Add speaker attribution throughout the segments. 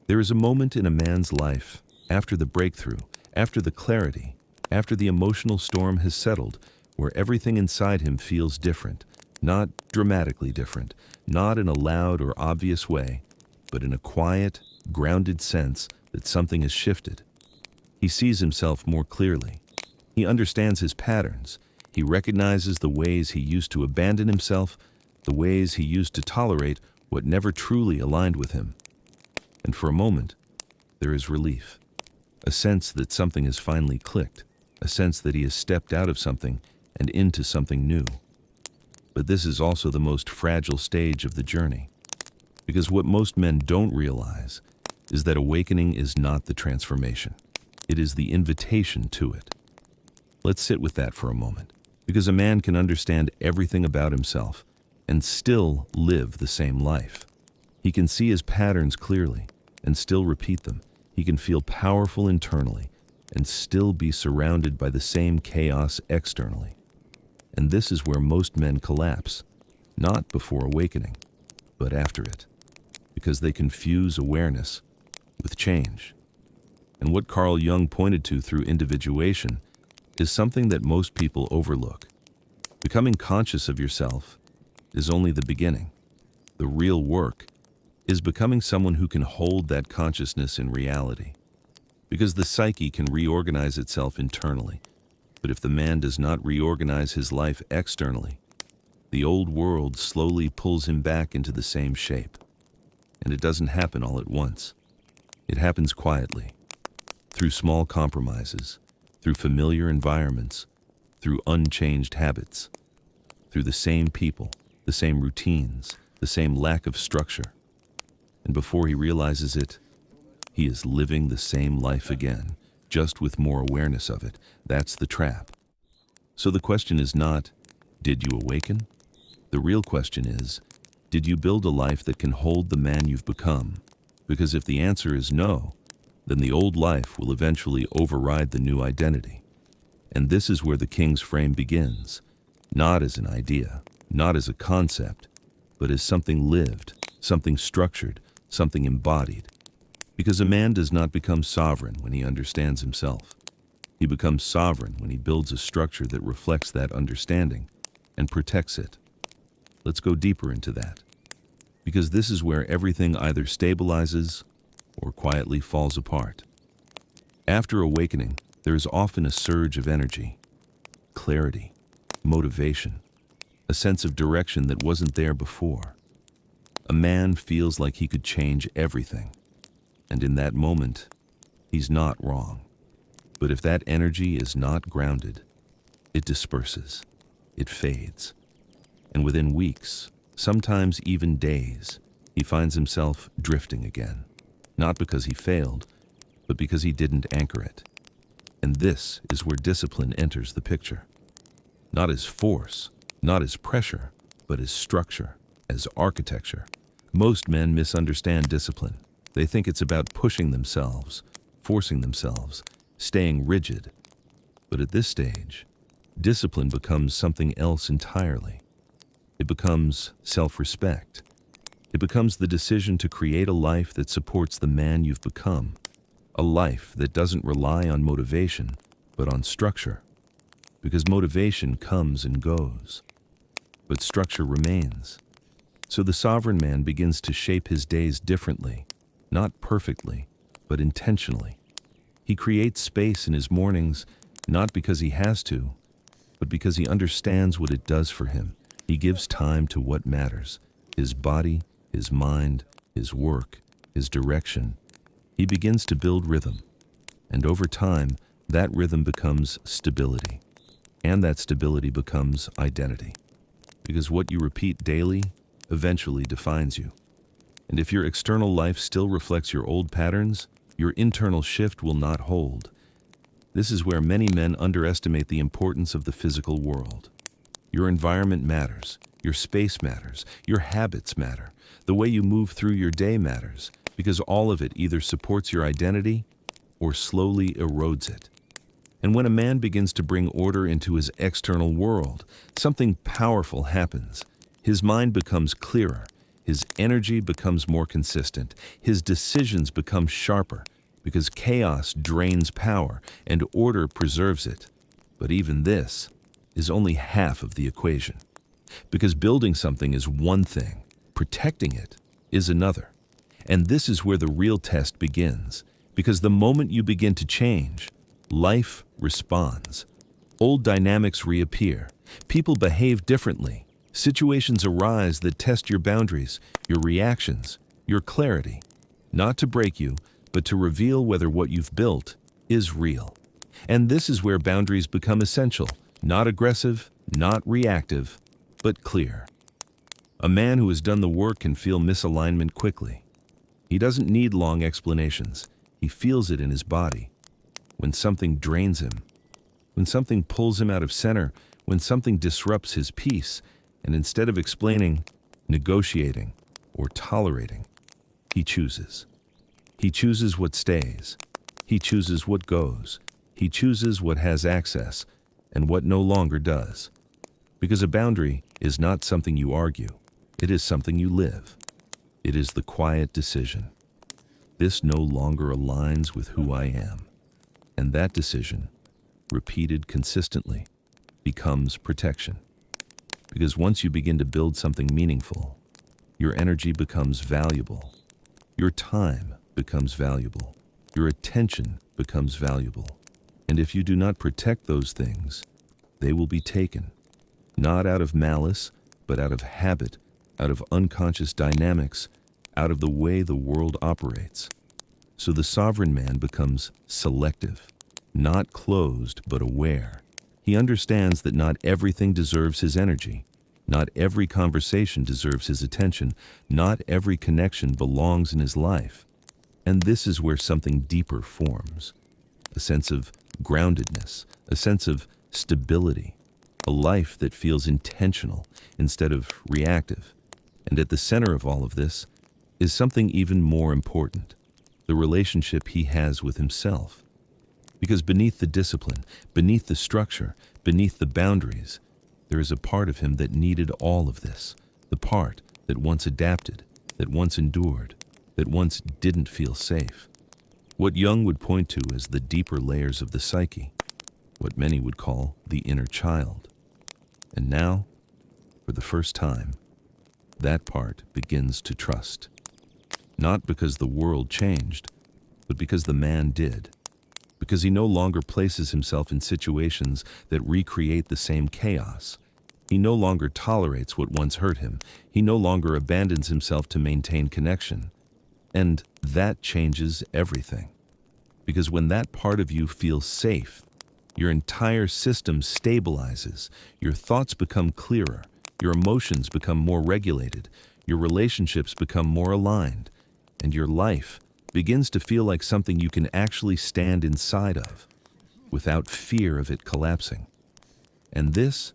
Speaker 1: There is a moment in a man's life, after the breakthrough, after the clarity, after the emotional storm has settled, where everything inside him feels different, not dramatically different, not in a loud or obvious way, but in a quiet, grounded sense that something has shifted. He sees himself more clearly. He understands his patterns. He recognizes the ways he used to abandon himself, the ways he used to tolerate what never truly aligned with him. And for a moment, there is relief, a sense that something has finally clicked, a sense that he has stepped out of something and into something new. But this is also the most fragile stage of the journey, because what most men don't realize is that awakening is not the transformation. It is the invitation to it. Let's sit with that for a moment, because a man can understand everything about himself and still live the same life. He can see his patterns clearly and still repeat them. He can feel powerful internally and still be surrounded by the same chaos externally. And this is where most men collapse, not before awakening, but after it, because they confuse awareness with change. And what Carl Jung pointed to through individuation is something that most people overlook. Becoming conscious of yourself is only the beginning. The real work is becoming someone who can hold that consciousness in reality. Because the psyche can reorganize itself internally, but if the man does not reorganize his life externally, the old world slowly pulls him back into the same shape. And it doesn't happen all at once. It happens quietly, through small compromises, through familiar environments, through unchanged habits, through the same people, the same routines, the same lack of structure. And before he realizes it, he is living the same life again, just with more awareness of it. That's the trap. So the question is not, did you awaken? The real question is, did you build a life that can hold the man you've become? Because if the answer is no, then the old life will eventually override the new identity. And this is where the king's frame begins, not as an idea, not as a concept, but as something lived, something structured, something embodied. Because a man does not become sovereign when he understands himself. He becomes sovereign when he builds a structure that reflects that understanding and protects it. Let's go deeper into that. Because this is where everything either stabilizes or quietly falls apart. After awakening, there is often a surge of energy, clarity, motivation, a sense of direction that wasn't there before. A man feels like he could change everything. And in that moment, he's not wrong. But if that energy is not grounded, it disperses, it fades. And within weeks, sometimes even days, he finds himself drifting again. Not because he failed, but because he didn't anchor it. And this is where discipline enters the picture. Not as force, not as pressure, but as structure, as architecture. Most men misunderstand discipline. They think it's about pushing themselves, forcing themselves, staying rigid. But at this stage, discipline becomes something else entirely. It becomes self-respect. It becomes the decision to create a life that supports the man you've become, a life that doesn't rely on motivation, but on structure. Because motivation comes and goes, but structure remains. So the sovereign man begins to shape his days differently, not perfectly, but intentionally. He creates space in his mornings, not because he has to, but because he understands what it does for him. He gives time to what matters, his body, his mind, his work, his direction. He begins to build rhythm, and over time, that rhythm becomes stability, and that stability becomes identity. Because what you repeat daily eventually defines you. And if your external life still reflects your old patterns, your internal shift will not hold. This is where many men underestimate the importance of the physical world. Your environment matters, your space matters, your habits matter, the way you move through your day matters, because all of it either supports your identity or slowly erodes it. And when a man begins to bring order into his external world, something powerful happens. His mind becomes clearer. His energy becomes more consistent. His decisions become sharper because chaos drains power and order preserves it. But even this is only half of the equation. Because building something is one thing, protecting it is another. And this is where the real test begins. Because the moment you begin to change, life responds. Old dynamics reappear. People behave differently. Situations arise that test your boundaries, your reactions, your clarity. Not to break you, but to reveal whether what you've built is real. And this is where boundaries become essential. Not aggressive, not reactive, but clear. A man who has done the work can feel misalignment quickly. He doesn't need long explanations. He feels it in his body. When something drains him, when something pulls him out of center, when something disrupts his peace, and instead of explaining, negotiating, or tolerating, he chooses. He chooses what stays. He chooses what goes. He chooses what has access and what no longer does. Because a boundary is not something you argue. It is something you live. It is the quiet decision. This no longer aligns with who I am. And that decision, repeated consistently, becomes protection. Because once you begin to build something meaningful, your energy becomes valuable. Your time becomes valuable. Your attention becomes valuable. And if you do not protect those things, they will be taken, not out of malice, but out of habit, out of unconscious dynamics, out of the way the world operates. So the sovereign man becomes selective, not closed, but aware. He understands that not everything deserves his energy. Not every conversation deserves his attention. Not every connection belongs in his life. And this is where something deeper forms. A sense of groundedness, a sense of stability, a life that feels intentional instead of reactive. And at the center of all of this is something even more important, the relationship he has with himself. Because beneath the discipline, beneath the structure, beneath the boundaries, there is a part of him that needed all of this, the part that once adapted, that once endured, that once didn't feel safe. What Jung would point to as the deeper layers of the psyche, what many would call the inner child. And now, for the first time, that part begins to trust. Not because the world changed, but because the man did. Because he no longer places himself in situations that recreate the same chaos. He no longer tolerates what once hurt him. He no longer abandons himself to maintain connection. And that changes everything. Because when that part of you feels safe, your entire system stabilizes, your thoughts become clearer, your emotions become more regulated, your relationships become more aligned, and your life begins to feel like something you can actually stand inside of, without fear of it collapsing. And this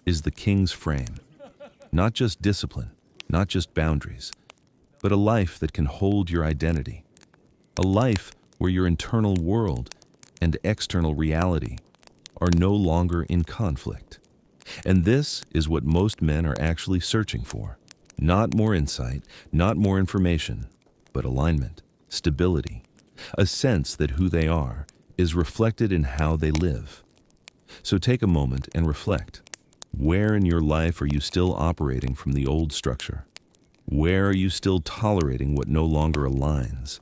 Speaker 1: is the king's frame. Not just discipline, not just boundaries, but a life that can hold your identity. A life where your internal world and external reality are no longer in conflict. And this is what most men are actually searching for. Not more insight, not more information, but alignment, stability, a sense that who they are is reflected in how they live. So take a moment and reflect. Where in your life are you still operating from the old structure? Where are you still tolerating what no longer aligns?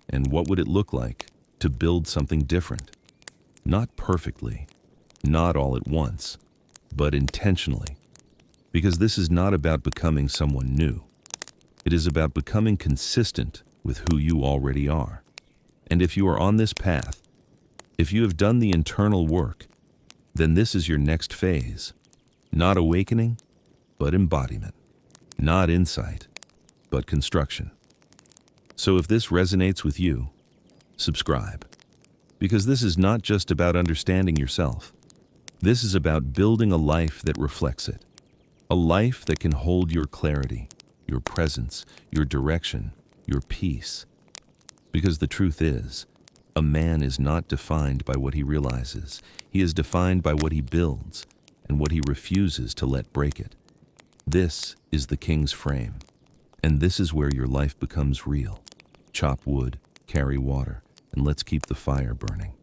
Speaker 1: And what would it look like to build something different? Not perfectly, not all at once, but intentionally. Because this is not about becoming someone new. It is about becoming consistent with who you already are. And if you are on this path, if you have done the internal work, then this is your next phase. Not awakening, but embodiment. Not insight, but construction. So if this resonates with you, subscribe. Because this is not just about understanding yourself. This is about building a life that reflects it. A life that can hold your clarity, your presence, your direction, your peace. Because the truth is, a man is not defined by what he realizes. He is defined by what he builds and what he refuses to let break it. This is the king's frame. And this is where your life becomes real. Chop wood, carry water, and let's keep the fire burning.